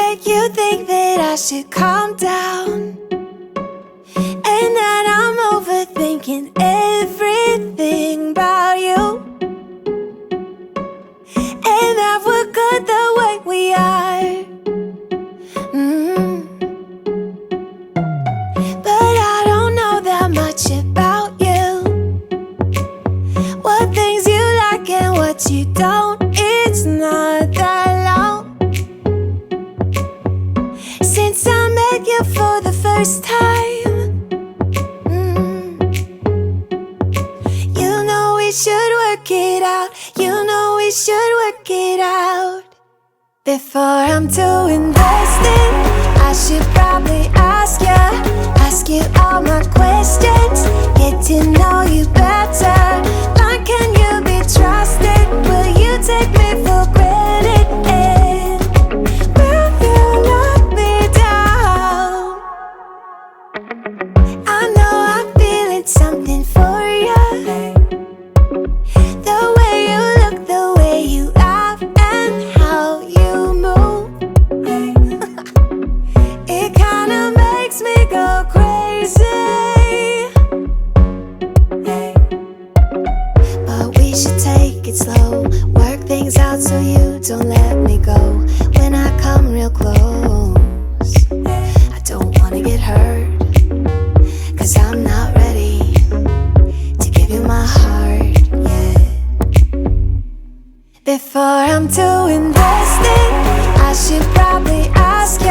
make you think that I should calm down, and that I'm overthinking everything about you, and that we're good the way we are. But I don't know that much about you, what things you like and what you don't. It's not that long since I met you for the first time. You know we should work it out. You know we should work it out. Before I'm too invested, I should probably ask you all my questions, get to know you better. Like, can you be trusted? Will you take me for granted? And will you let me down? I know I'm feeling something for you. The way you look, the way you laugh, and how you move. It kinda makes me go crazy. But we should take it slow, work things out so you don't let me go. When I come real close, I don't wanna get hurt, 'cause I'm not ready to give you my heart yet. Before I'm too invested, I should probably ask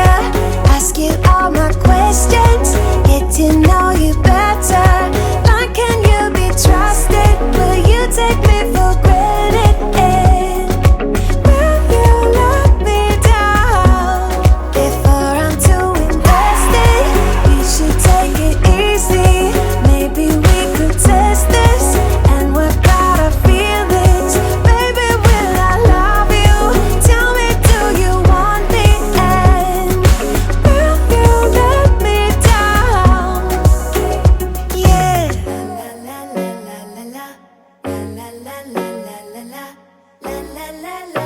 you all my questions, get to know you better. Like, can you be trusted? Will you take me for granted? And will you let me down? Before I'm too invested, you should take it easy. Maybe we could test this and work out our feelings. Baby, will I love you? Tell me, do you want me? And will you let me down? Yeah. La la la la la la la la la la la la la la la la.